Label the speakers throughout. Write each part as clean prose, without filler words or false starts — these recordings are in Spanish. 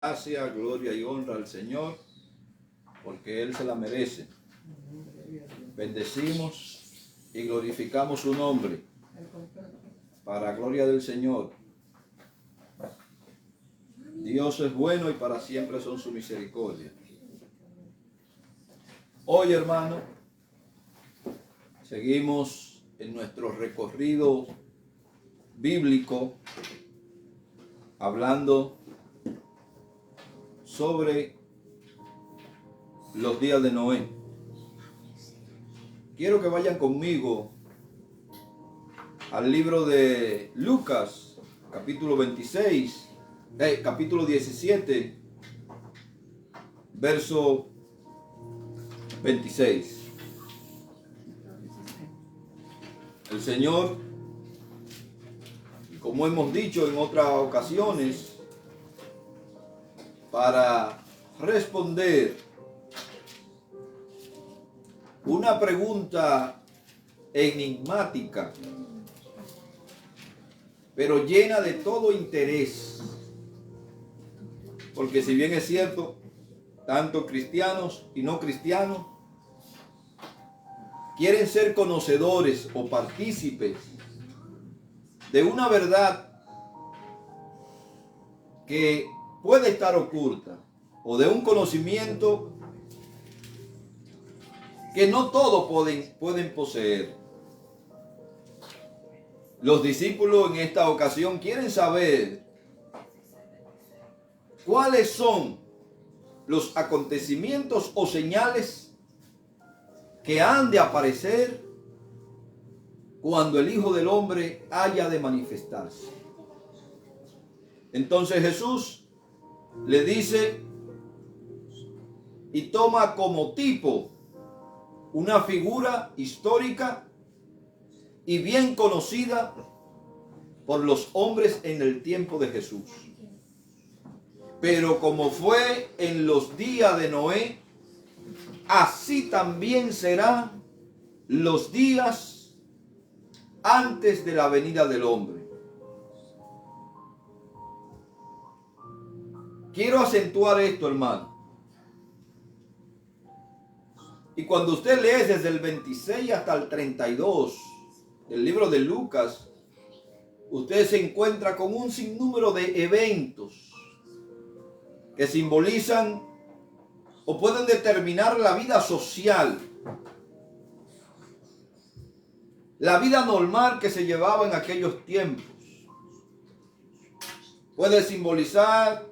Speaker 1: Gracia, gloria y honra al Señor, porque Él se la merece. Bendecimos y glorificamos su nombre, para gloria del Señor. Dios es bueno y para siempre son su misericordia. Hoy, hermano, seguimos en nuestro recorrido bíblico, hablando sobre los días de Noé. Quiero que vayan conmigo al libro de Lucas, capítulo 17, verso 26. El Señor, como hemos dicho en otras ocasiones, para responder una pregunta enigmática, pero llena de todo interés. Porque si bien es cierto, tanto cristianos y no cristianos quieren ser conocedores o partícipes de una verdad que puede estar oculta, o de un conocimiento que no todos pueden poseer. Los discípulos en esta ocasión quieren saber cuáles son los acontecimientos o señales que han de aparecer cuando el Hijo del Hombre haya de manifestarse. Entonces Jesús le dice y toma como tipo una figura histórica y bien conocida por los hombres en el tiempo de Jesús. Pero como fue en los días de Noé, así también serán los días antes de la venida del hombre. Quiero acentuar esto, hermano. Y cuando usted lee desde el 26 hasta el 32 del libro de Lucas, usted se encuentra con un sinnúmero de eventos que simbolizan o pueden determinar la vida social, la vida normal que se llevaba en aquellos tiempos. Puede simbolizar,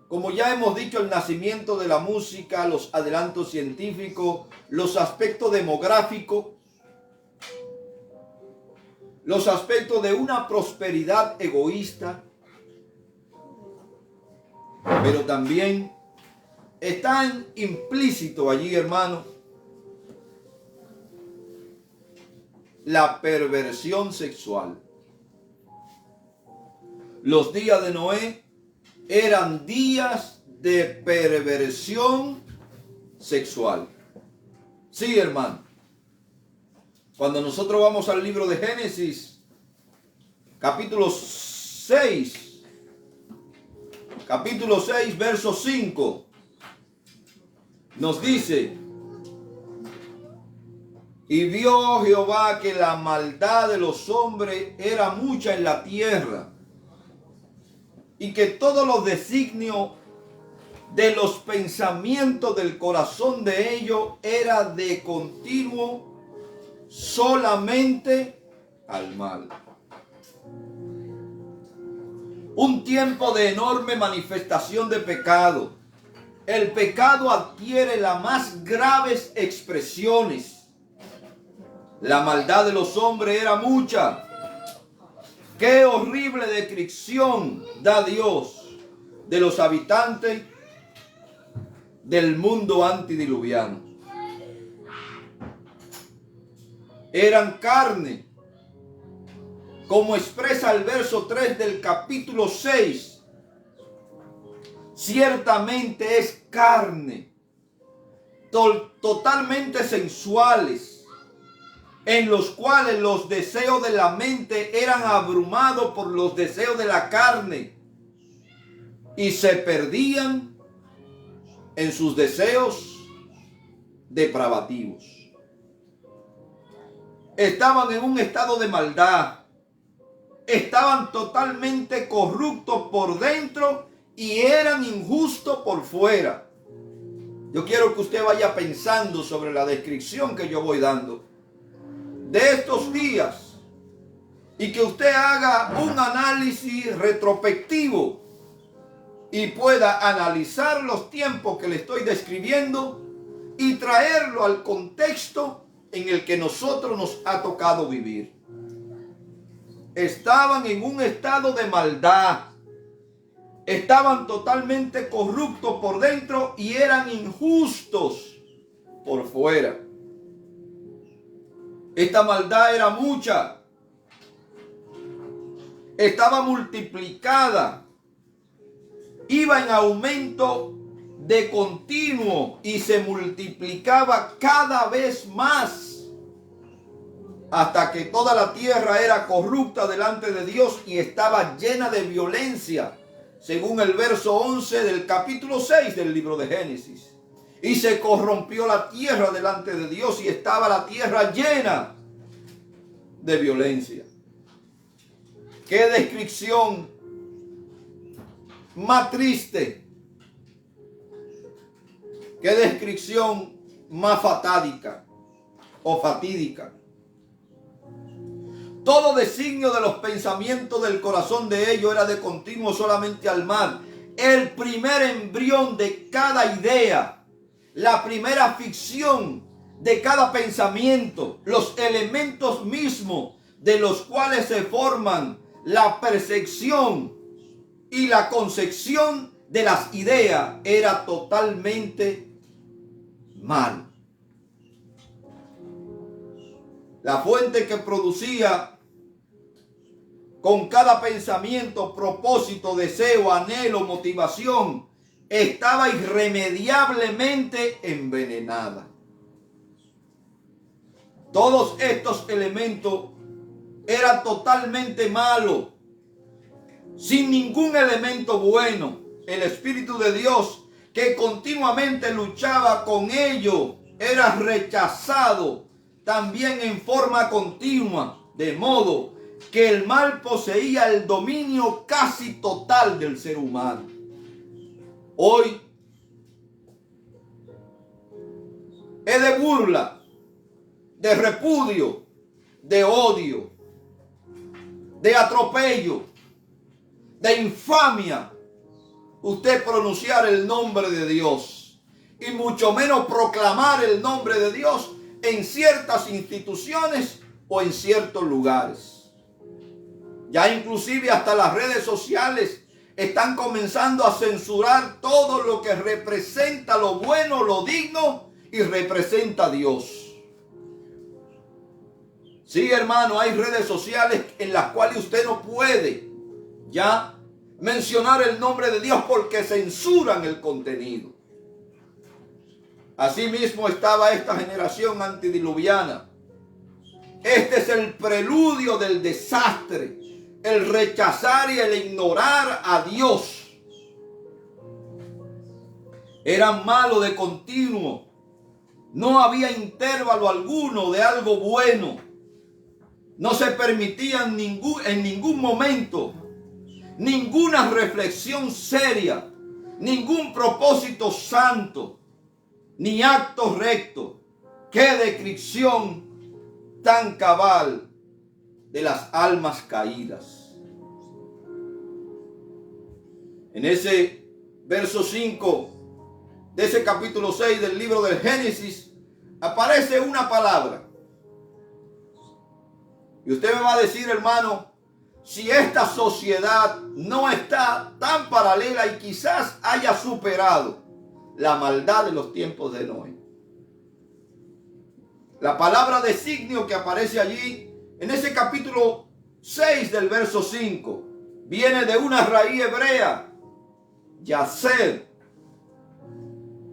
Speaker 1: como ya hemos dicho, el nacimiento de la música, los adelantos científicos, los aspectos demográficos, los aspectos de una prosperidad egoísta, pero también están implícitos allí, hermano, la perversión sexual. Los días de Noé eran días de perversión sexual. Sí, hermano. Cuando nosotros vamos al libro de Génesis, capítulo 6, verso 5, nos dice: y vio Jehová que la maldad de los hombres era mucha en la tierra, y que todos los designios de los pensamientos del corazón de ellos era de continuo solamente al mal. Un tiempo de enorme manifestación de pecado. El pecado adquiere las más graves expresiones. La maldad de los hombres era mucha. Qué horrible descripción da Dios de los habitantes del mundo antidiluviano. Eran carne, como expresa el verso 3 del capítulo 6. Ciertamente es carne, totalmente sensuales, en los cuales los deseos de la mente eran abrumados por los deseos de la carne, y se perdían en sus deseos depravativos. Estaban en un estado de maldad. Estaban totalmente corruptos por dentro y eran injustos por fuera. Yo quiero que usted vaya pensando sobre la descripción que yo voy dando de estos días y que usted haga un análisis retrospectivo y pueda analizar los tiempos que le estoy describiendo y traerlo al contexto en el que nosotros nos ha tocado vivir. Estaban en un estado de maldad. Estaban totalmente corruptos por dentro y eran injustos por fuera. Esta maldad era mucha. Estaba multiplicada. Iba en aumento de continuo y se multiplicaba cada vez más hasta que toda la tierra era corrupta delante de Dios y estaba llena de violencia, según el verso 11 del capítulo 6 del libro de Génesis. Y se corrompió la tierra delante de Dios y estaba la tierra llena de violencia. ¡Qué descripción más triste! ¡Qué descripción más fatídica o fatídica! Todo designio de los pensamientos del corazón de ellos era de continuo solamente al mal. El primer embrión de cada idea, la primera ficción de cada pensamiento, los elementos mismos de los cuales se forman la percepción y la concepción de las ideas, era totalmente mal. La fuente que producía con cada pensamiento, propósito, deseo, anhelo, motivación, estaba irremediablemente envenenada. Todos estos elementos eran totalmente malos, sin ningún elemento bueno. El Espíritu de Dios, que continuamente luchaba con ellos, era rechazado también en forma continua, de modo que el mal poseía el dominio casi total del ser humano. Hoy es de burla, de repudio, de odio, de atropello, de infamia usted pronunciar el nombre de Dios y mucho menos proclamar el nombre de Dios en ciertas instituciones o en ciertos lugares. Ya inclusive hasta las redes sociales están comenzando a censurar todo lo que representa lo bueno, lo digno y representa a Dios. Sí, hermano, hay redes sociales en las cuales usted no puede ya mencionar el nombre de Dios porque censuran el contenido. Asimismo estaba esta generación antediluviana. Este es el preludio del desastre, el rechazar y el ignorar a Dios. Eran malos de continuo. No había intervalo alguno de algo bueno. No se permitían en ningún momento ninguna reflexión seria, ningún propósito santo, ni acto recto. ¡Qué descripción tan cabal de las almas caídas! En ese verso 5 de ese capítulo 6 del libro del Génesis aparece una palabra. Y usted me va a decir, hermano, si esta sociedad no está tan paralela y quizás haya superado la maldad de los tiempos de Noé. La palabra designio que aparece allí en ese capítulo 6 del verso 5 viene de una raíz hebrea, yacer.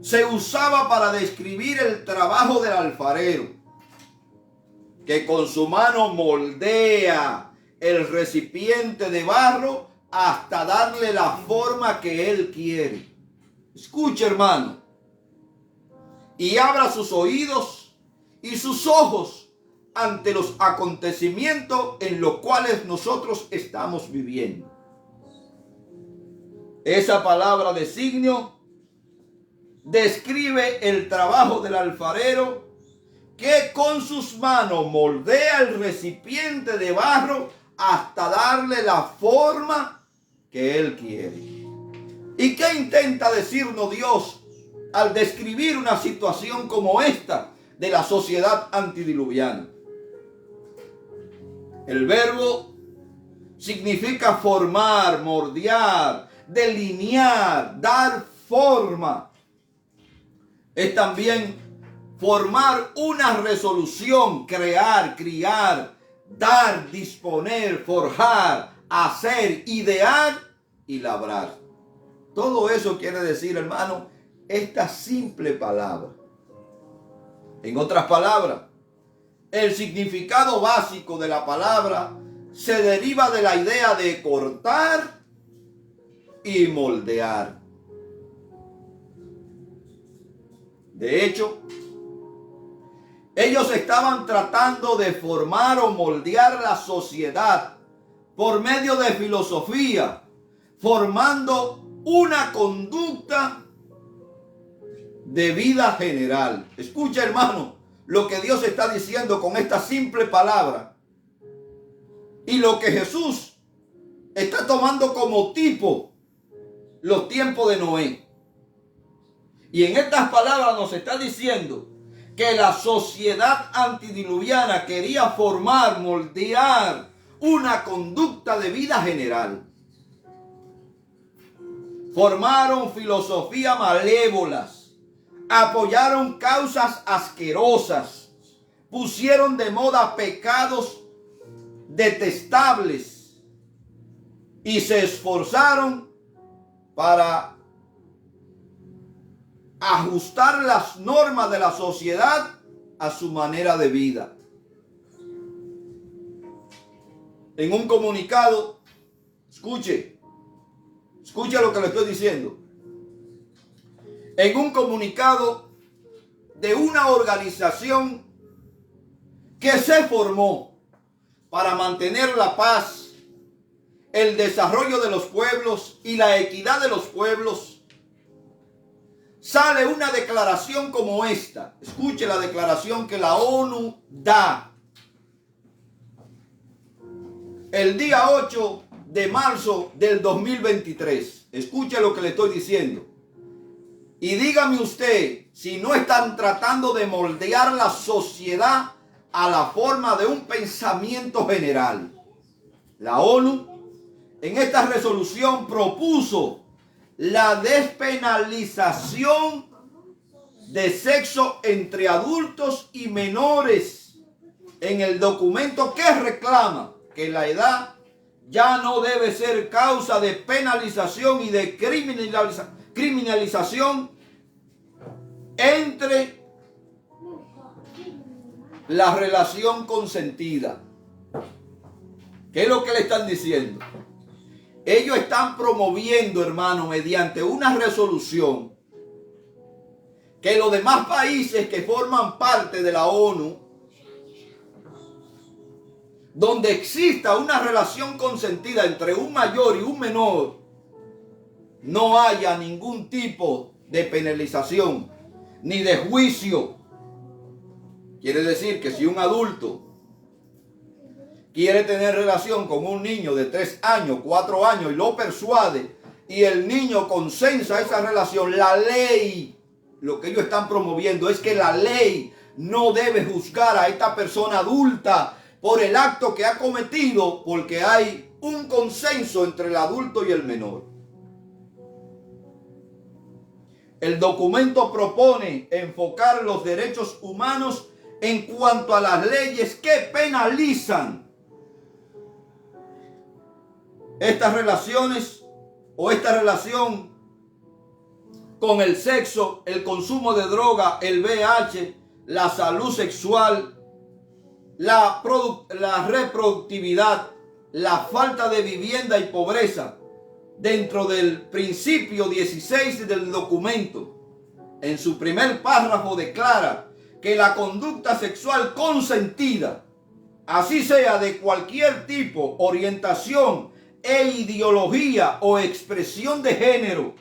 Speaker 1: Se usaba para describir el trabajo del alfarero, que con su mano moldea el recipiente de barro hasta darle la forma que Él quiere. Escuche, hermano, y abra sus oídos y sus ojos ante los acontecimientos en los cuales nosotros estamos viviendo. Esa palabra designio describe el trabajo del alfarero que con sus manos moldea el recipiente de barro hasta darle la forma que Él quiere. ¿Y qué intenta decirnos Dios al describir una situación como esta de la sociedad antidiluviana? El verbo significa formar, moldear, delinear, dar forma. Es también formar una resolución, crear, criar, dar, disponer, forjar, hacer, idear y labrar. Todo eso quiere decir, hermano, esta simple palabra. En otras palabras, el significado básico de la palabra se deriva de la idea de cortar y moldear. De hecho, ellos estaban tratando de formar o moldear la sociedad por medio de filosofía, formando una conducta de vida general. Escucha, hermano, lo que Dios está diciendo con esta simple palabra y lo que Jesús está tomando como tipo los tiempos de Noé. Y en estas palabras nos está diciendo que la sociedad antidiluviana quería formar, moldear una conducta de vida general. Formaron filosofías malévolas, apoyaron causas asquerosas, pusieron de moda pecados detestables y se esforzaron para ajustar las normas de la sociedad a su manera de vida. En un comunicado, escuche lo que le estoy diciendo. En un comunicado de una organización que se formó para mantener la paz, el desarrollo de los pueblos y la equidad de los pueblos, sale una declaración como esta. Escuche la declaración que la ONU da el día 8 de marzo del 2023. Escuche lo que le estoy diciendo. Y dígame usted si no están tratando de moldear la sociedad a la forma de un pensamiento general. La ONU en esta resolución propuso la despenalización de sexo entre adultos y menores en el documento que reclama que la edad ya no debe ser causa de penalización y de criminalización entre la relación consentida. ¿Qué es lo que le están diciendo? Ellos están promoviendo, hermano, mediante una resolución que los demás países que forman parte de la ONU, donde exista una relación consentida entre un mayor y un menor, no haya ningún tipo de penalización ni de juicio. Quiere decir que si un adulto quiere tener relación con un niño de 3 años, 4 años y lo persuade y el niño consensa esa relación, la ley, lo que ellos están promoviendo es que la ley no debe juzgar a esta persona adulta por el acto que ha cometido, porque hay un consenso entre el adulto y el menor. El documento propone enfocar los derechos humanos en cuanto a las leyes que penalizan estas relaciones o esta relación con el sexo, el consumo de droga, el VIH, la salud sexual, la reproductividad, la falta de vivienda y pobreza, dentro del principio 16 del documento, en su primer párrafo declara que la conducta sexual consentida, así sea de cualquier tipo, orientación e ideología o expresión de género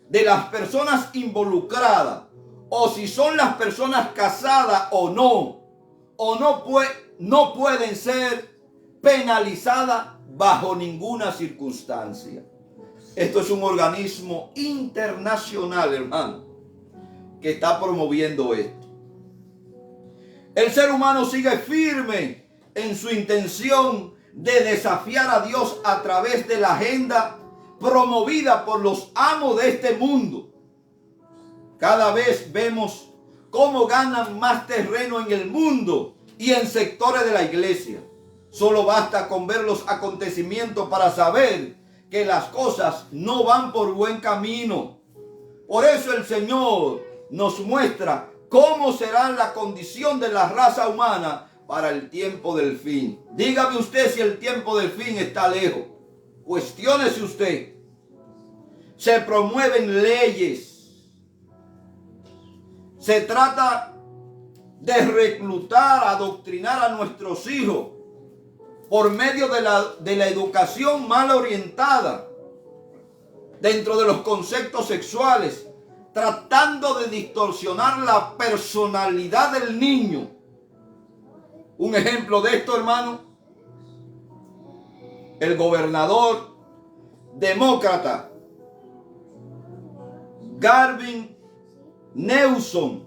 Speaker 1: de las personas involucradas, o si son las personas casadas o no pueden ser penalizadas bajo ninguna circunstancia. Esto es un organismo internacional, hermano, que está promoviendo esto. El ser humano sigue firme en su intención de desafiar a Dios a través de la agenda promovida por los amos de este mundo. Cada vez vemos cómo ganan más terreno en el mundo y en sectores de la iglesia. Solo basta con ver los acontecimientos para saber que las cosas no van por buen camino. Por eso el Señor nos muestra cómo será la condición de la raza humana para el tiempo del fin. Dígame usted si el tiempo del fin está lejos. Cuestiónese usted. Se promueven leyes. Se trata de reclutar, adoctrinar a nuestros hijos por medio de la educación mal orientada dentro de los conceptos sexuales, tratando de distorsionar la personalidad del niño. Un ejemplo de esto, hermano, el gobernador demócrata Gavin Newsom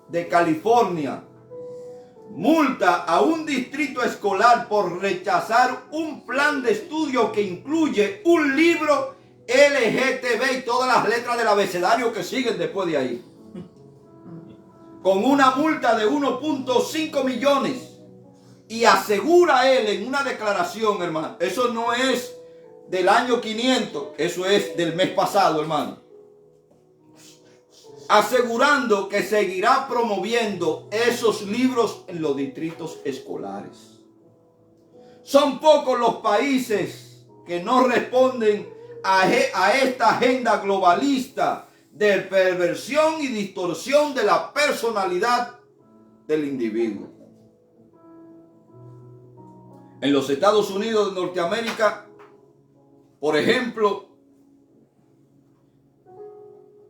Speaker 1: de California multa a un distrito escolar por rechazar un plan de estudio que incluye un libro LGTB y todas las letras del abecedario que siguen después de ahí, con una multa de 1.5 millones. Y asegura él en una declaración, hermano, eso no es del año 500, eso es del mes pasado, hermano, asegurando que seguirá promoviendo esos libros en los distritos escolares. Son pocos los países que no responden a esta agenda globalista de perversión y distorsión de la personalidad del individuo. En los Estados Unidos de Norteamérica, por ejemplo,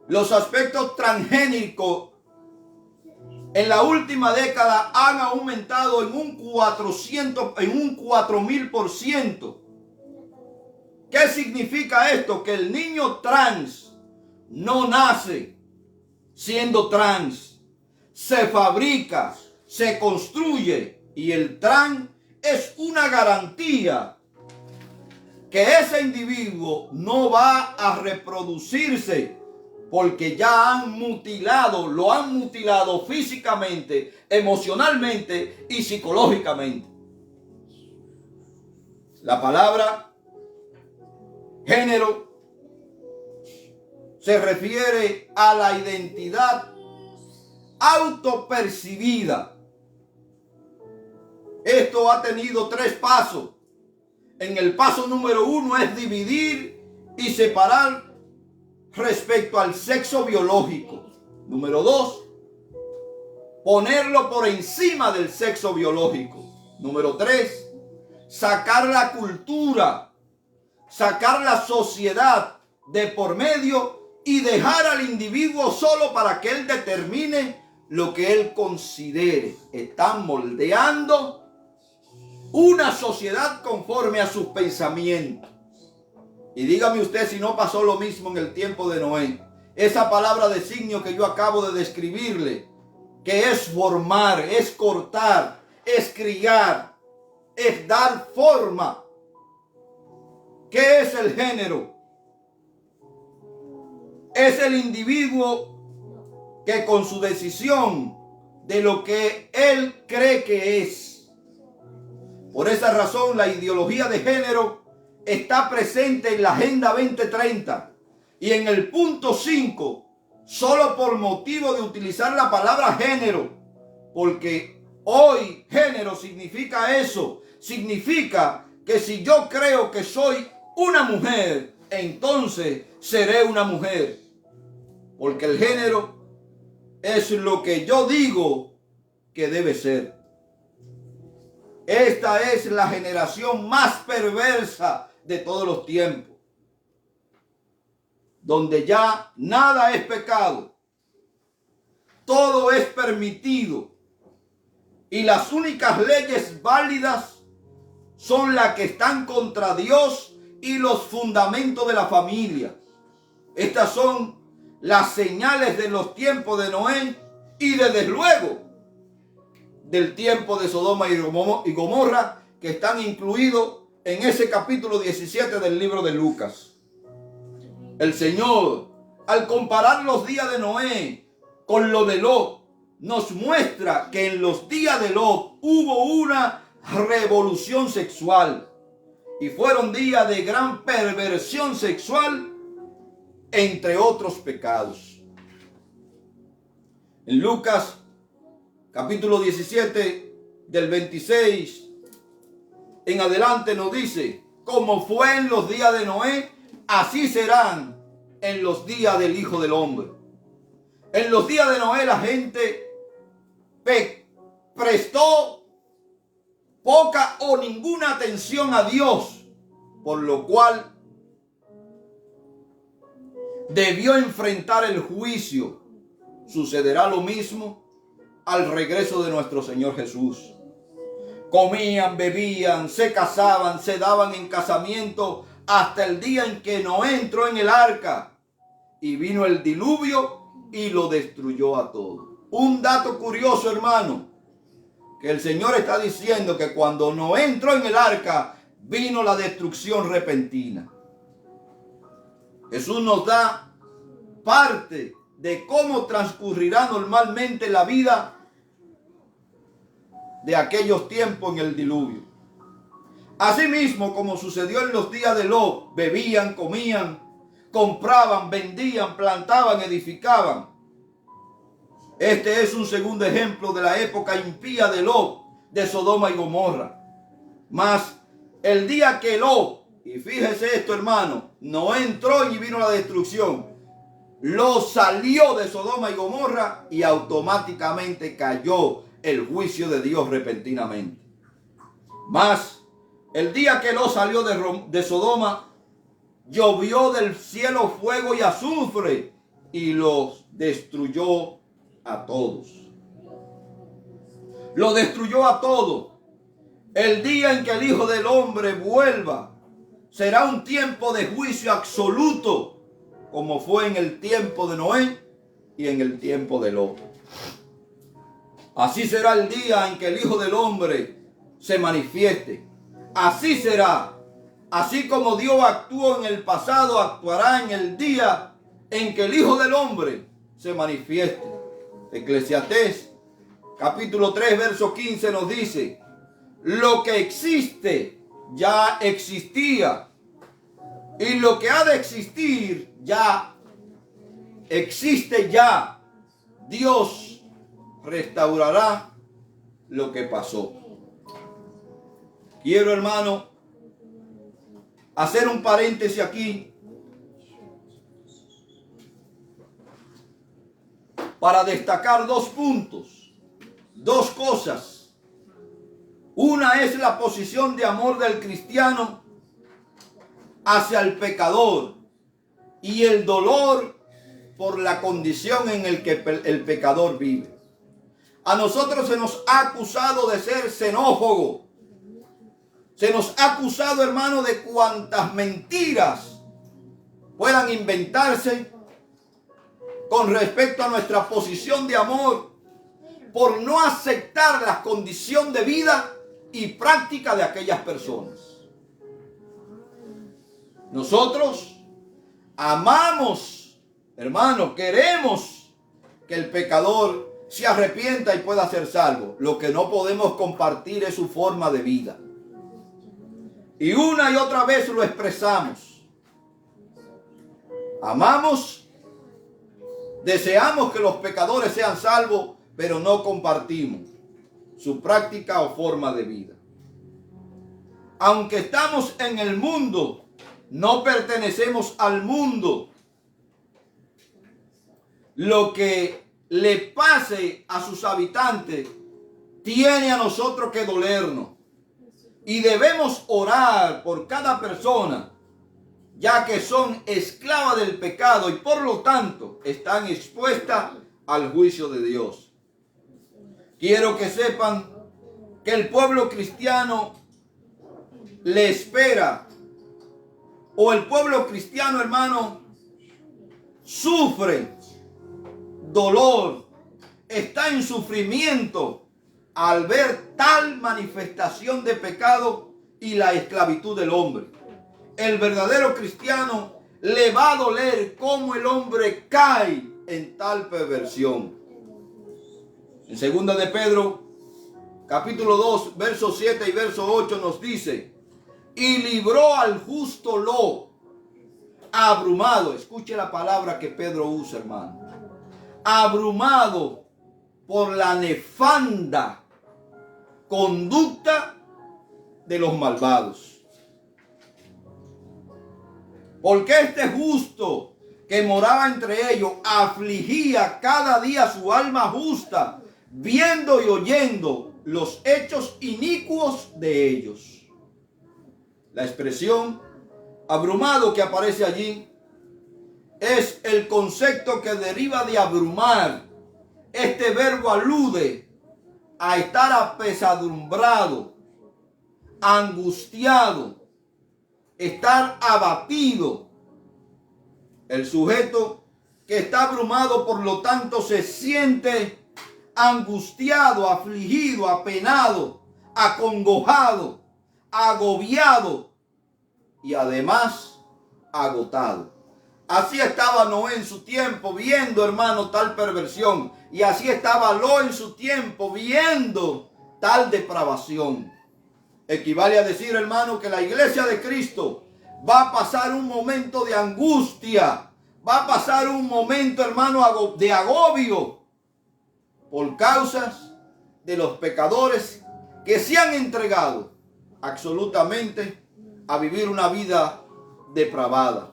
Speaker 1: los aspectos transgénicos en la última década han aumentado en un 4000%. ¿Qué significa esto? Que el niño trans no nace siendo trans, se fabrica, se construye, y el trans es una garantía que ese individuo no va a reproducirse, porque ya lo han mutilado físicamente, emocionalmente y psicológicamente. La palabra género se refiere a la identidad autopercibida. Esto ha tenido 3 pasos. En el paso número 1 es dividir y separar respecto al sexo biológico. Número 2, ponerlo por encima del sexo biológico. Número 3, sacar la cultura, sacar la sociedad de por medio y dejar al individuo solo para que él determine lo que él considere. Están moldeando una sociedad conforme a sus pensamientos. Y dígame usted si no pasó lo mismo en el tiempo de Noé. Esa palabra designio que yo acabo de describirle, que es formar, es cortar, es criar, es dar forma. ¿Qué es el género? Es el individuo que con su decisión de lo que él cree que es. Por esa razón, la ideología de género está presente en la Agenda 2030 y en el punto 5, solo por motivo de utilizar la palabra género, porque hoy género significa eso, significa que si yo creo que soy una mujer, entonces seré una mujer. Porque el género es lo que yo digo que debe ser. Esta es la generación más perversa de todos los tiempos, donde ya nada es pecado, todo es permitido y las únicas leyes válidas son las que están contra Dios y los fundamentos de la familia. Estas son las señales de los tiempos de Noé y desde luego del tiempo de Sodoma y Gomorra, que están incluidos en ese capítulo 17 del libro de Lucas. El Señor, al comparar los días de Noé con lo de Lot, nos muestra que en los días de Lot hubo una revolución sexual y fueron días de gran perversión sexual, entre otros pecados. En Lucas capítulo 17 del 26 en adelante nos dice: como fue en los días de Noé, así serán en los días del Hijo del Hombre. En los días de Noé la gente prestó poca o ninguna atención a Dios, por lo cual debió enfrentar el juicio. Sucederá lo mismo al regreso de nuestro Señor Jesús. Comían, bebían, se casaban, se daban en casamiento hasta el día en que Noé entró en el arca y vino el diluvio y lo destruyó a todo. Un dato curioso, hermano, que el Señor está diciendo que cuando Noé entró en el arca vino la destrucción repentina. Jesús nos da parte de cómo transcurrirá normalmente la vida de aquellos tiempos en el diluvio. Asimismo, como sucedió en los días de Lot, bebían, comían, compraban, vendían, plantaban, edificaban. Este es un segundo ejemplo de la época impía de Lot, de Sodoma y Gomorra. Mas el día que Lot, y fíjese esto, hermano, no entró y vino la destrucción, Lot salió de Sodoma y Gomorra y automáticamente cayó el juicio de Dios repentinamente. Mas el día que Lot salió de Sodoma, llovió del cielo fuego y azufre y los destruyó a todos. Lo destruyó a todos. El día en que el Hijo del Hombre vuelva será un tiempo de juicio absoluto, como fue en el tiempo de Noé y en el tiempo de Lot. Así será el día en que el Hijo del Hombre se manifieste. Así será. Así como Dios actuó en el pasado, actuará en el día en que el Hijo del Hombre se manifieste. Eclesiastés capítulo 3 verso 15 nos dice: lo que existe ya existía, y lo que ha de existir ya existe ya. Dios restaurará lo que pasó. Quiero, hermano, hacer un paréntesis aquí para destacar dos puntos, dos cosas. Una es la posición de amor del cristiano hacia el pecador y el dolor por la condición en el que el pecador vive. A nosotros se nos ha acusado de ser xenófobo. Se nos ha acusado, hermano, de cuantas mentiras puedan inventarse con respecto a nuestra posición de amor, por no aceptar la condición de vida y práctica de aquellas personas. Nosotros amamos, hermano, queremos que el pecador se arrepienta y pueda ser salvo. Lo que no podemos compartir es su forma de vida. Y una y otra vez lo expresamos. Amamos, deseamos que los pecadores sean salvos, pero no compartimos su práctica o forma de vida. Aunque estamos en el mundo, No pertenecemos al mundo. Lo que le pase a sus habitantes tiene a nosotros que dolernos. Y debemos orar por cada persona, ya que son esclavas del pecado y por lo tanto están expuestas al juicio de Dios. Quiero que sepan que el pueblo cristiano le espera, o el pueblo cristiano, hermano, sufre dolor, está en sufrimiento al ver tal manifestación de pecado y la esclavitud del hombre. El verdadero cristiano le va a doler cómo el hombre cae en tal perversión. En 2 de Pedro, capítulo 2, verso 7 y verso 8 nos dice: y libró al justo Lot, abrumado. Escuche la palabra que Pedro usa, hermano. Abrumado por la nefanda conducta de los malvados. Porque este justo que moraba entre ellos afligía cada día su alma justa, viendo y oyendo los hechos inicuos de ellos. La expresión abrumado que aparece allí es el concepto que deriva de abrumar. Este verbo alude a estar apesadumbrado, angustiado, estar abatido. El sujeto que está abrumado, por lo tanto, se siente angustiado, afligido, apenado, acongojado, agobiado y además agotado. Así estaba Noé en su tiempo viendo, hermano, tal perversión. Y así estaba Lot en su tiempo viendo tal depravación. Equivale a decir, hermano, que la iglesia de Cristo va a pasar un momento de angustia. Va a pasar un momento, hermano, de agobio por causas de los pecadores que se han entregado absolutamente a vivir una vida depravada.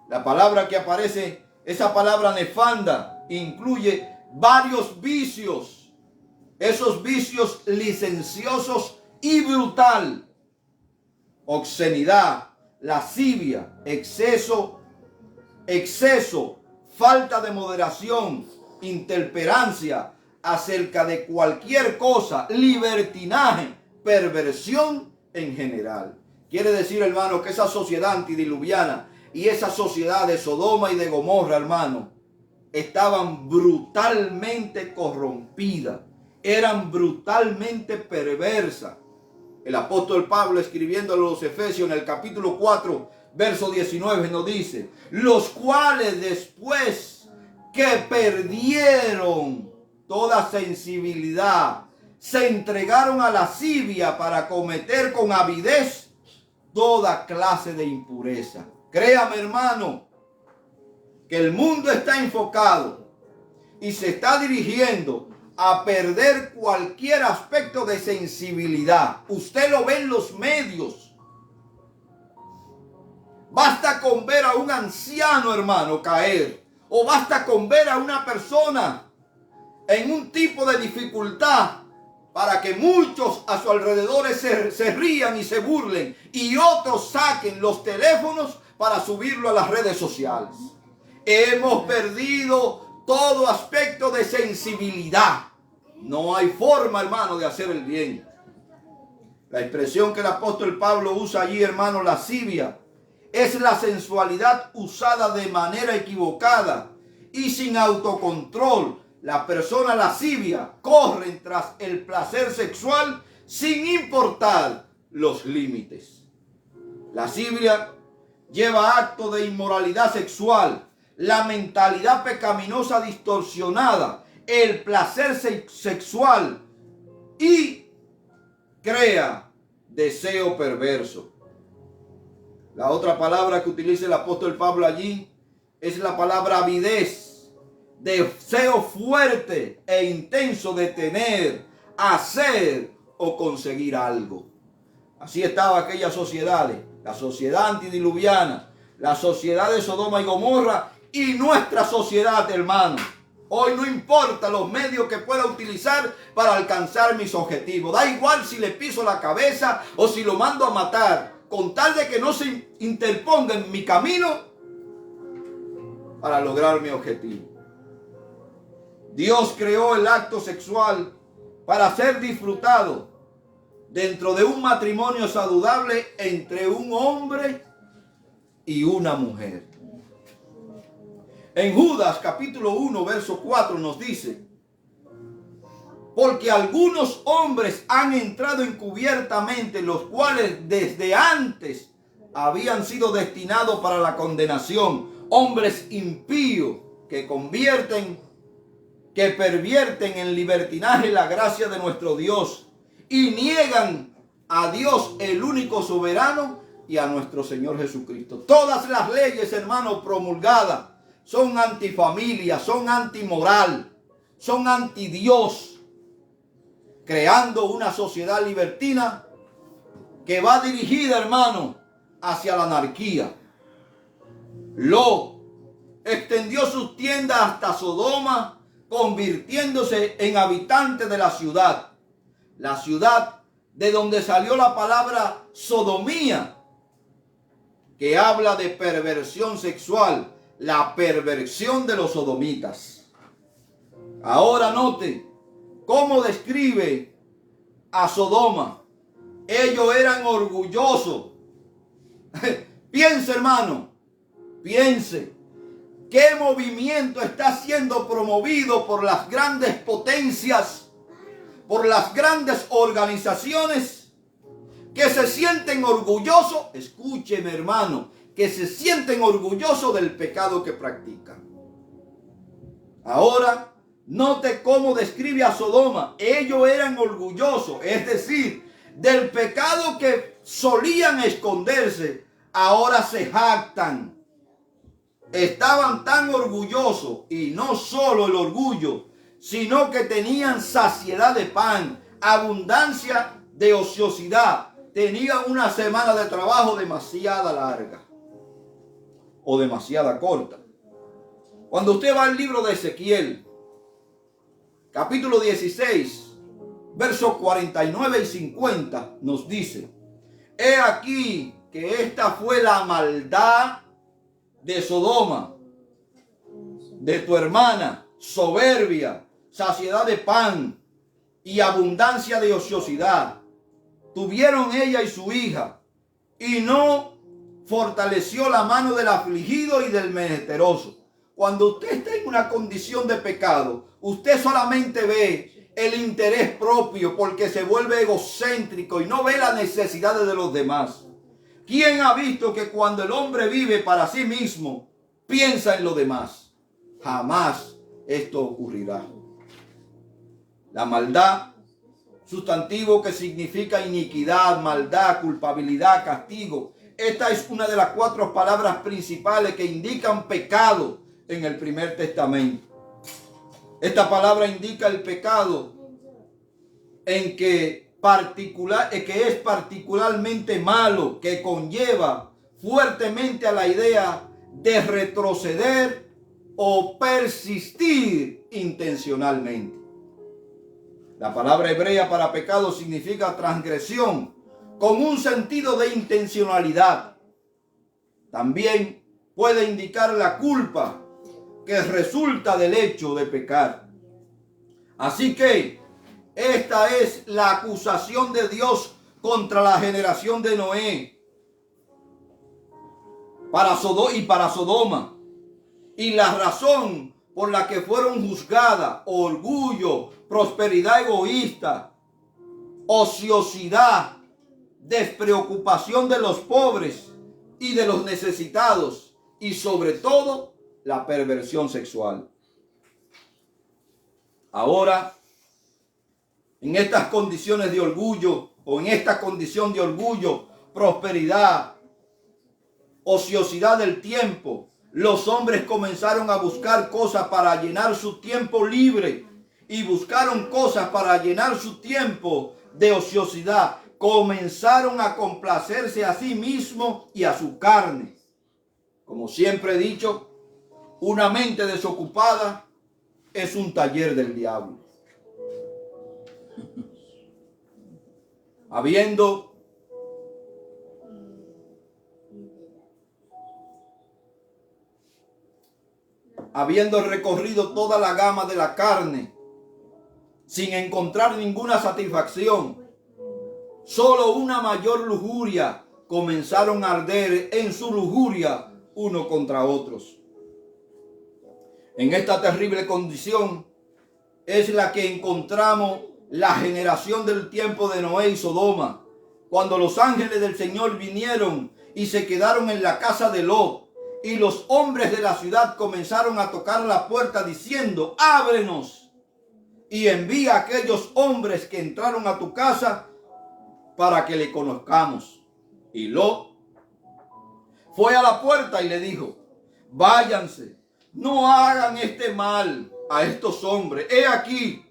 Speaker 1: La palabra que aparece, esa palabra nefanda, incluye varios vicios. Esos vicios licenciosos y brutal. Obscenidad, lascivia, exceso, falta de moderación, intemperancia acerca de cualquier cosa, libertinaje, perversión en general. Quiere decir, hermano, que esa sociedad antidiluviana y esa sociedad de Sodoma y de Gomorra, hermano, estaban brutalmente corrompidas, eran brutalmente perversas. El apóstol Pablo, escribiendo a los Efesios en el capítulo 4, verso 19, nos dice: los cuales después que perdieron toda sensibilidad, se entregaron a lascivia para cometer con avidez toda clase de impureza. Créame, hermano, que el mundo está enfocado y se está dirigiendo a perder cualquier aspecto de sensibilidad. Usted lo ve en los medios. Basta con ver a un anciano, hermano, caer. O basta con ver a una persona en un tipo de dificultad para que muchos a su alrededor se rían y se burlen. Y otros saquen los teléfonos para subirlo a las redes sociales. Hemos perdido todo aspecto de sensibilidad. No hay forma, hermano, de hacer el bien. La expresión que el apóstol Pablo usa allí, hermano, lascivia, es la sensualidad usada de manera equivocada y sin autocontrol. La persona lascivia corre tras el placer sexual sin importar los límites. Lascivia lleva actos de inmoralidad sexual, la mentalidad pecaminosa distorsionada, el placer sexual y crea deseo perverso. La otra palabra que utiliza el apóstol Pablo allí es la palabra avidez, deseo fuerte e intenso de tener, hacer o conseguir algo. Así estaba aquellas sociedades. la sociedad antediluviana, la sociedad de Sodoma y Gomorra y nuestra sociedad, hermano. Hoy no importa los medios que pueda utilizar para alcanzar mis objetivos. Da igual si le piso la cabeza o si lo mando a matar, con tal de que no se interponga en mi camino para lograr mi objetivo. Dios creó el acto sexual para ser disfrutado dentro de un matrimonio saludable entre un hombre y una mujer. En Judas capítulo 1 verso 4 nos dice: porque algunos hombres han entrado encubiertamente, los cuales desde antes habían sido destinados para la condenación, hombres impíos que pervierten en libertinaje la gracia de nuestro Dios y niegan a Dios, el único soberano, y a nuestro Señor Jesucristo. Todas las leyes, hermanos, promulgadas son antifamilia, son antimoral, son antidios, creando una sociedad libertina que va dirigida, hermano, hacia la anarquía. Lot extendió sus tiendas hasta Sodoma, convirtiéndose en habitante de la ciudad de donde salió la palabra sodomía, que habla de perversión sexual, la perversión de los sodomitas. Ahora note cómo describe a Sodoma. Ellos eran orgullosos. Piense, hermano, piense. ¿Qué movimiento está siendo promovido por las grandes potencias, por las grandes organizaciones que se sienten orgullosos? Escúcheme, hermano, que se sienten orgullosos del pecado que practican. Ahora, note cómo describe a Sodoma. Ellos eran orgullosos, es decir, del pecado que solían esconderse, ahora se jactan. Estaban tan orgullosos, y no solo el orgullo, sino que tenían saciedad de pan, abundancia de ociosidad. Tenían una semana de trabajo demasiada larga o demasiada corta. Cuando usted va al libro de Ezequiel, capítulo 16, versos 49 y 50, nos dice: he aquí que esta fue la maldad de Sodoma, de tu hermana, soberbia, saciedad de pan y abundancia de ociosidad. Tuvieron ella y su hija, y no fortaleció la mano del afligido y del menesteroso. Cuando usted está en una condición de pecado, usted solamente ve el interés propio, porque se vuelve egocéntrico y no ve las necesidades de los demás. ¿Quién ha visto que cuando el hombre vive para sí mismo, piensa en los demás? Jamás esto ocurrirá. La maldad, sustantivo que significa iniquidad, maldad, culpabilidad, castigo. Esta es una de las 4 palabras principales que indican pecado en el Primer Testamento. Esta palabra indica el pecado en que es particularmente malo, que conlleva fuertemente a la idea de retroceder o persistir intencionalmente. La palabra hebrea para pecado significa transgresión, con un sentido de intencionalidad. También puede indicar la culpa que resulta del hecho de pecar. Así que esta es la acusación de Dios contra la generación de Noé para Sodoma. Y la razón por la que fueron juzgadas: orgullo, prosperidad egoísta, ociosidad, despreocupación de los pobres y de los necesitados, y sobre todo la perversión sexual. Ahora, en estas condiciones de orgullo, o en esta condición de orgullo, prosperidad, ociosidad del tiempo, los hombres comenzaron a buscar cosas para llenar su tiempo libre, y buscaron cosas para llenar su tiempo de ociosidad comenzaron a complacerse a sí mismos y a su carne. Como siempre he dicho, una mente desocupada es un taller del diablo. Habiendo recorrido toda la gama de la carne, sin encontrar ninguna satisfacción, solo una mayor lujuria, comenzaron a arder en su lujuria uno contra otros. En esta terrible condición es la que encontramos la generación del tiempo de Noé y Sodoma, cuando los ángeles del Señor vinieron y se quedaron en la casa de Lot, y los hombres de la ciudad comenzaron a tocar la puerta diciendo: ábrenos y envía a aquellos hombres que entraron a tu casa para que le conozcamos. Y Lot fue a la puerta y le dijo: váyanse, no hagan este mal a estos hombres. He aquí,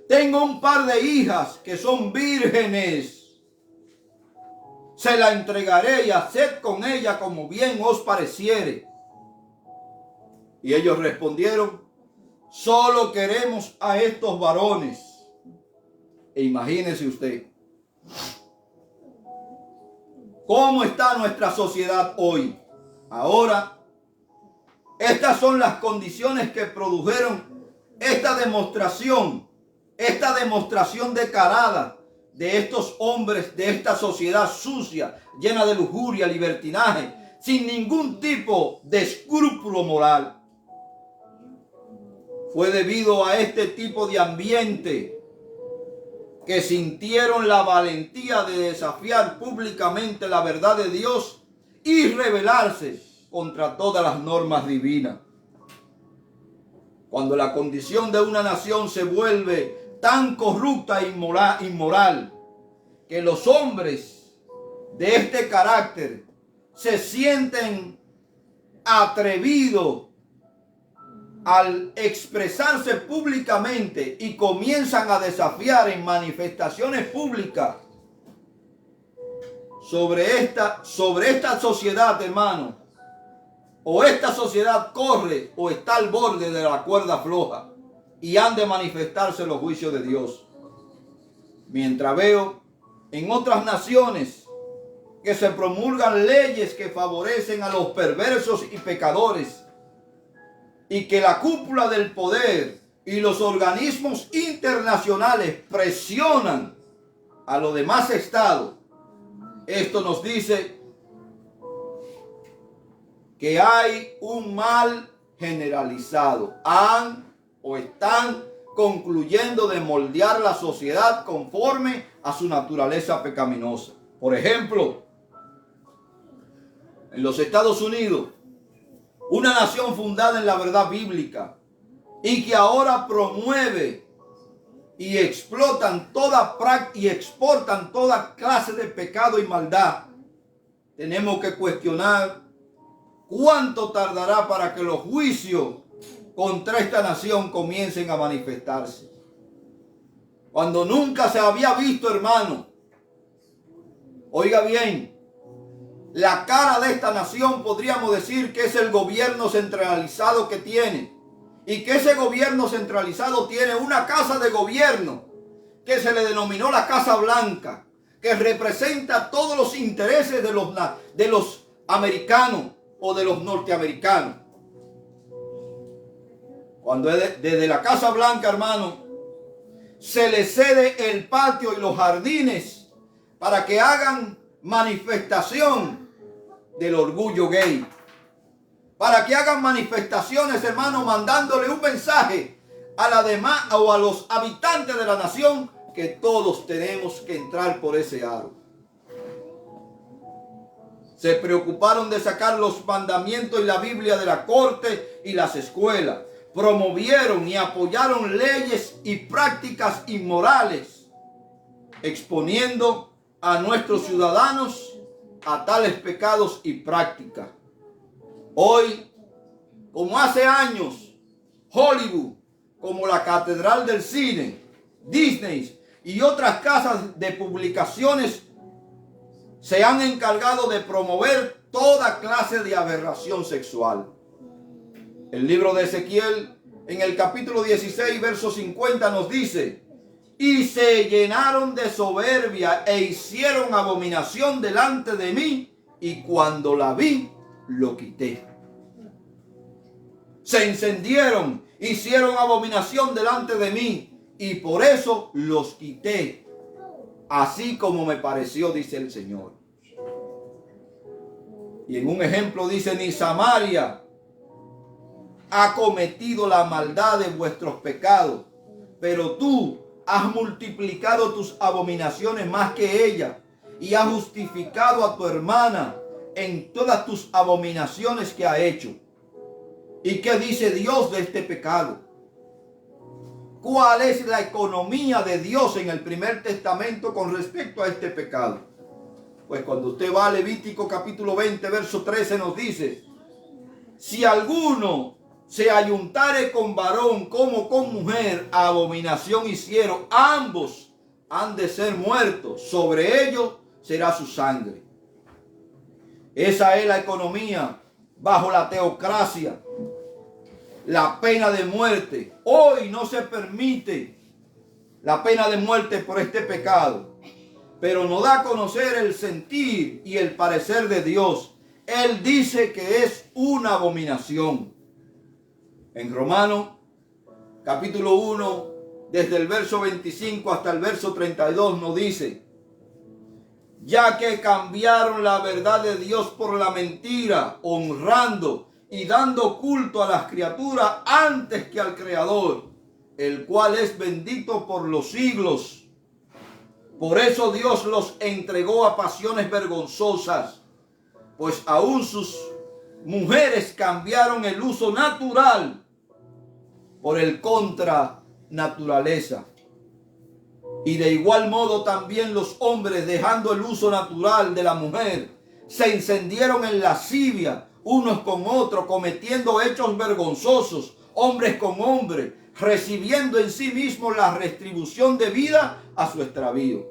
Speaker 1: tengo un par de hijas que son vírgenes. Se la entregaré y haced con ella como bien os pareciere. Y ellos respondieron: solo queremos a estos varones. E imagínese usted cómo está nuestra sociedad hoy. Ahora, estas son las condiciones que produjeron esta demostración descarada de estos hombres, de esta sociedad sucia, llena de lujuria, libertinaje, sin ningún tipo de escrúpulo moral. Fue debido a este tipo de ambiente que sintieron la valentía de desafiar públicamente la verdad de Dios y rebelarse contra todas las normas divinas. Cuando la condición de una nación se vuelve tan corrupta e inmoral que los hombres de este carácter se sienten atrevidos al expresarse públicamente y comienzan a desafiar en manifestaciones públicas sobre esta sociedad, hermano, o esta sociedad corre o está al borde de la cuerda floja y han de manifestarse los juicios de Dios. Mientras veo en otras naciones que se promulgan leyes que favorecen a los perversos y pecadores, y que la cúpula del poder y los organismos internacionales presionan a los demás estados, esto nos dice que hay un mal generalizado. Están concluyendo de moldear la sociedad conforme a su naturaleza pecaminosa. Por ejemplo, en los Estados Unidos, una nación fundada en la verdad bíblica y que ahora promueve y exportan toda clase de pecado y maldad, tenemos que cuestionar cuánto tardará para que los juicios contra esta nación comiencen a manifestarse. Cuando nunca se había visto, hermano, oiga bien, la cara de esta nación podríamos decir que es el gobierno centralizado que tiene. Y que ese gobierno centralizado tiene una casa de gobierno que se le denominó la Casa Blanca, que representa todos los intereses de los americanos o de los norteamericanos. Cuando desde la Casa Blanca, hermano, se le cede el patio y los jardines para que hagan manifestación del orgullo gay, para que hagan manifestaciones, hermano, mandándole un mensaje a la demás o a los habitantes de la nación que todos tenemos que entrar por ese aro. Se preocuparon de sacar los mandamientos y la Biblia de la corte y las escuelas. Promovieron y apoyaron leyes y prácticas inmorales, exponiendo a nuestros ciudadanos a tales pecados y prácticas. Hoy, como hace años, Hollywood, como la catedral del cine, Disney y otras casas de publicaciones se han encargado de promover toda clase de aberración sexual. El libro de Ezequiel, en el capítulo 16, verso 50, nos dice: y se llenaron de soberbia e hicieron abominación delante de mí, y cuando la vi, lo quité. Se encendieron, hicieron abominación delante de mí, y por eso los quité, así como me pareció, dice el Señor. Y en un ejemplo dice: ni Samaria ha cometido la maldad de vuestros pecados, pero tú has multiplicado tus abominaciones más que ella, y has justificado a tu hermana en todas tus abominaciones que ha hecho. ¿Y qué dice Dios de este pecado? ¿Cuál es la economía de Dios en el primer testamento con respecto a este pecado? Pues cuando usted va a Levítico capítulo 20, verso 13, nos dice: si alguno se ayuntare con varón como con mujer, abominación hicieron, ambos han de ser muertos, sobre ellos será su sangre. Esa es la economía bajo la teocracia, la pena de muerte. Hoy no se permite la pena de muerte por este pecado, pero nos da a conocer el sentir y el parecer de Dios. Él dice que es una abominación. En Romanos capítulo 1, desde el verso 25 hasta el verso 32 nos dice: ya que cambiaron la verdad de Dios por la mentira, honrando y dando culto a las criaturas antes que al Creador, el cual es bendito por los siglos. Por eso Dios los entregó a pasiones vergonzosas, pues aún sus mujeres cambiaron el uso natural por el contra naturaleza. Y de igual modo también los hombres, dejando el uso natural de la mujer, se encendieron en lascivia unos con otros, cometiendo hechos vergonzosos, hombres con hombres, recibiendo en sí mismos la retribución debida a su extravío.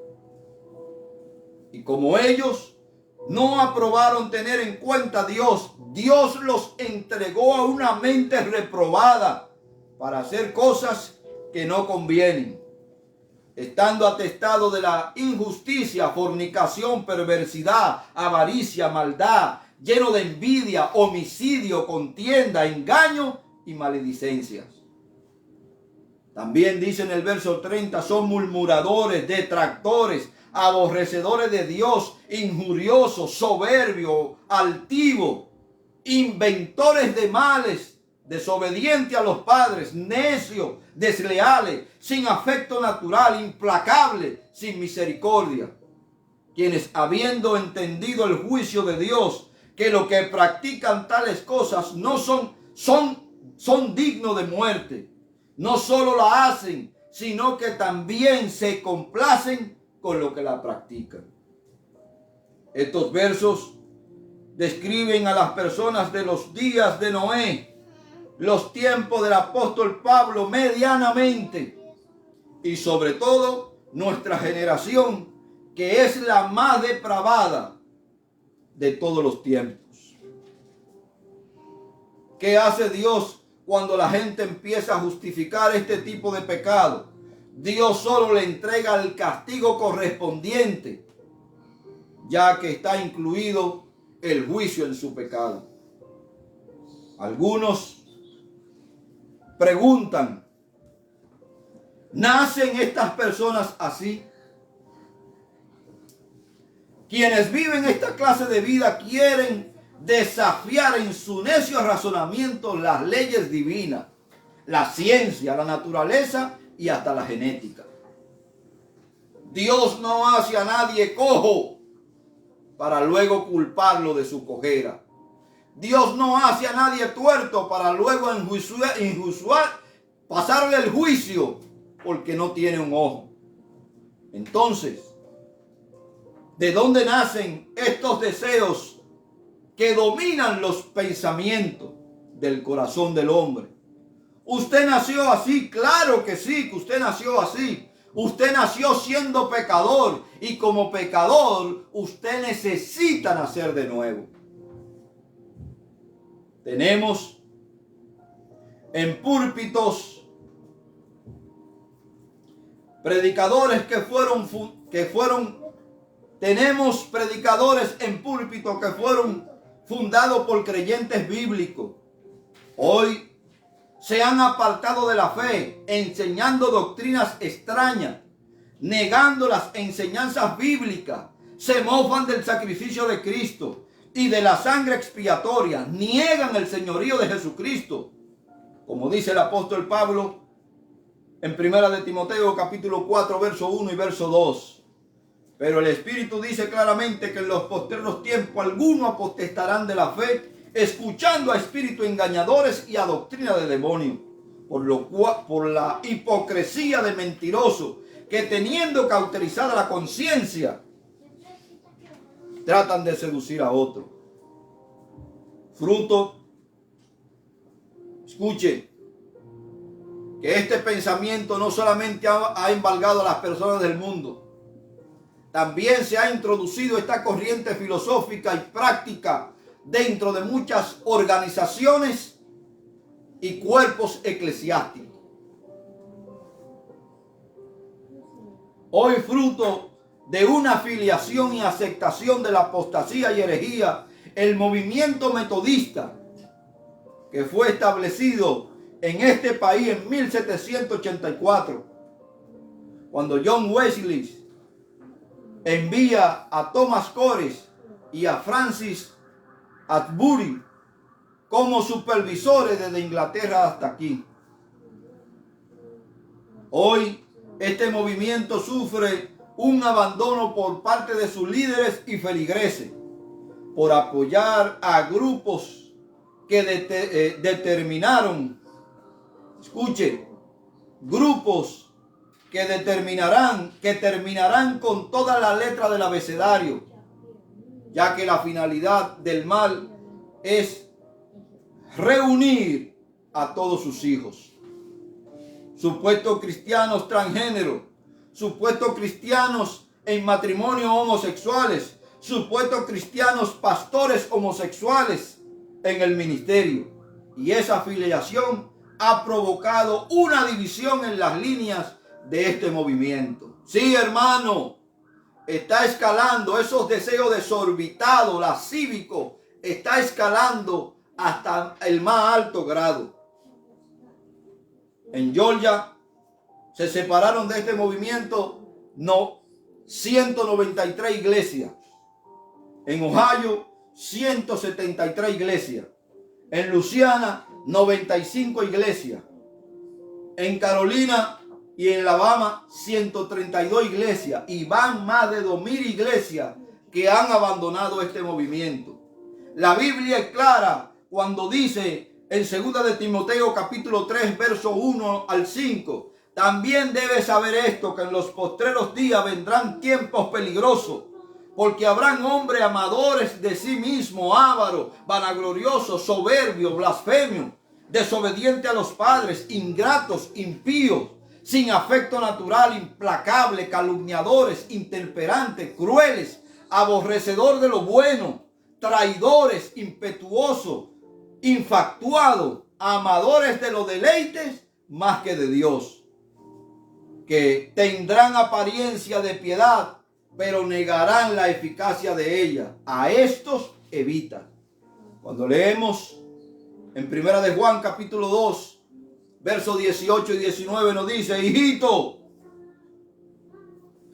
Speaker 1: Y como ellos no aprobaron tener en cuenta a Dios, Dios los entregó a una mente reprobada para hacer cosas que no convienen, estando atestado de la injusticia, fornicación, perversidad, avaricia, maldad, lleno de envidia, homicidio, contienda, engaño y maledicencias. También dice en el verso 30, son murmuradores, detractores, aborrecedores de Dios, injuriosos, soberbios, altivos, inventores de males, desobedientes a los padres, necios, desleales, sin afecto natural, implacables, sin misericordia, quienes habiendo entendido el juicio de Dios, que los que practican tales cosas no son dignos de muerte, no solo la hacen, sino que también se complacen con lo que la practican. Estos versos describen a las personas de los días de Noé, los tiempos del apóstol Pablo medianamente, y sobre todo nuestra generación, que es la más depravada de todos los tiempos. ¿Qué hace Dios cuando la gente empieza a justificar este tipo de pecado? Dios solo le entrega el castigo correspondiente, ya que está incluido el juicio en su pecado. Algunos preguntan, ¿nacen estas personas así? Quienes viven esta clase de vida quieren desafiar en su necio razonamiento las leyes divinas, la ciencia, la naturaleza y hasta la genética. Dios no hace a nadie cojo para luego culparlo de su cojera. Dios no hace a nadie tuerto para luego pasarle el juicio porque no tiene un ojo. Entonces, ¿de dónde nacen estos deseos que dominan los pensamientos del corazón del hombre? ¿Usted nació así? Claro que sí, que usted nació así. Usted nació siendo pecador y como pecador usted necesita nacer de nuevo. Tenemos en púlpitos predicadores tenemos predicadores en púlpito que fueron fundados por creyentes bíblicos. Hoy se han apartado de la fe, enseñando doctrinas extrañas, negando las enseñanzas bíblicas, se mofan del sacrificio de Cristo y de la sangre expiatoria, niegan el señorío de Jesucristo, como dice el apóstol Pablo en 1 de Timoteo capítulo 4, verso 1 y verso 2. Pero el Espíritu dice claramente que en los postreros tiempos algunos apostatarán de la fe, escuchando a espíritus engañadores y a doctrina de demonios, por la hipocresía de mentirosos que, teniendo cauterizada la conciencia, tratan de seducir a otros. Fruto, escuche, que este pensamiento no solamente ha embargado a las personas del mundo, también se ha introducido esta corriente filosófica y práctica dentro de muchas organizaciones y cuerpos eclesiásticos. Hoy, fruto de una afiliación y aceptación de la apostasía y herejía, el movimiento metodista, que fue establecido en este país en 1784, cuando John Wesley envía a Thomas Cores y a Francis Atbury como supervisores desde Inglaterra hasta aquí. Hoy este movimiento sufre un abandono por parte de sus líderes y feligreses por apoyar a grupos que determinaron, escuche, grupos que terminarán con toda la letra del abecedario, ya que la finalidad del mal es reunir a todos sus hijos. Supuestos cristianos transgénero, supuestos cristianos en matrimonio homosexuales, supuestos cristianos pastores homosexuales en el ministerio. Y esa afiliación ha provocado una división en las líneas de este movimiento. Sí, hermano, está escalando esos deseos desorbitados, lascívicos, está escalando hasta el más alto grado. En Georgia se separaron de este movimiento 193 iglesias. En Ohio, 173 iglesias. En Luisiana, 95 iglesias. En Carolina y en Alabama, 132 iglesias. Y van más de 2000 iglesias que han abandonado este movimiento. La Biblia es clara cuando dice en 2 de Timoteo capítulo 3, verso 1 al 5. También debes saber esto, que en los postreros días vendrán tiempos peligrosos, porque habrán hombres amadores de sí mismos, ávaros, vanagloriosos, soberbios, blasfemios, desobedientes a los padres, ingratos, impíos, sin afecto natural, implacables, calumniadores, intemperantes, crueles, aborrecedores de lo bueno, traidores, impetuosos, infatuados, amadores de los deleites más que de Dios, que tendrán apariencia de piedad, pero negarán la eficacia de ella. A estos evita. Cuando leemos en 1 de Juan capítulo 2, versos 18 y 19 nos dice: hijito,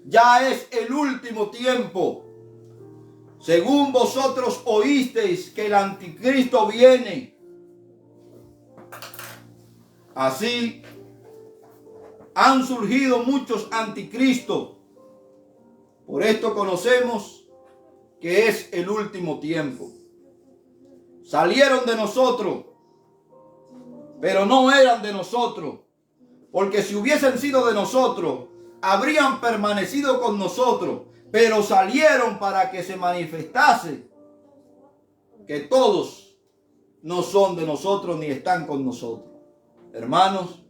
Speaker 1: ya es el último tiempo. Según vosotros oísteis que el anticristo viene, así han surgido muchos anticristos. Por esto conocemos que es el último tiempo. Salieron de nosotros, pero no eran de nosotros, porque si hubiesen sido de nosotros, habrían permanecido con nosotros, pero salieron para que se manifestase que todos no son de nosotros ni están con nosotros. Hermanos,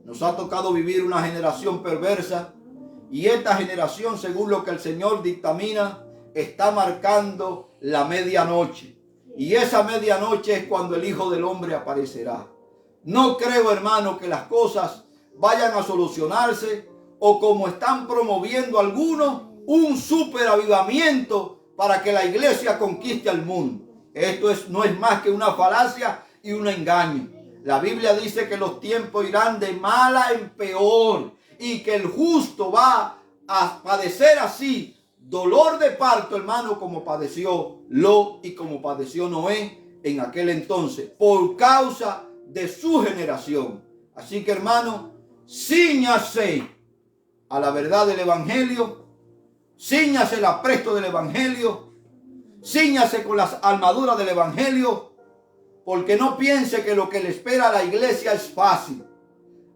Speaker 1: Nos ha tocado vivir una generación perversa y esta generación, según lo que el Señor dictamina, está marcando la medianoche. Y esa medianoche es cuando el Hijo del Hombre aparecerá. No creo, hermano, que las cosas vayan a solucionarse o como están promoviendo algunos, un superavivamiento para que la iglesia conquiste al mundo. Esto no es más que una falacia y un engaño. La Biblia dice que los tiempos irán de mala en peor y que el justo va a padecer así dolor de parto, hermano, como padeció Lot y como padeció Noé en aquel entonces, por causa de su generación. Así que, hermano, cíñase a la verdad del evangelio, cíñase el apresto del evangelio, cíñase con las armaduras del evangelio, porque no piense que lo que le espera a la iglesia es fácil.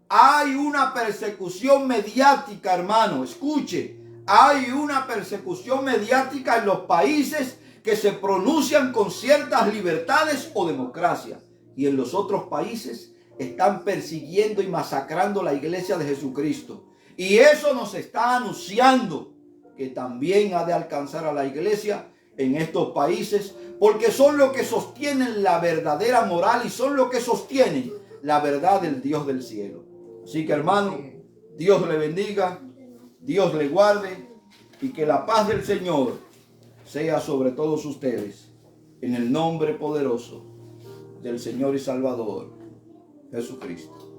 Speaker 1: Hay una persecución mediática, hermano, escuche. Hay una persecución mediática en los países que se pronuncian con ciertas libertades o democracia. Y en los otros países están persiguiendo y masacrando la iglesia de Jesucristo. Y eso nos está anunciando que también ha de alcanzar a la iglesia en estos países, porque son los que sostienen la verdadera moral y son los que sostienen la verdad del Dios del cielo. Así que, hermano, Dios le bendiga, Dios le guarde y que la paz del Señor sea sobre todos ustedes, en el nombre poderoso del Señor y Salvador Jesucristo.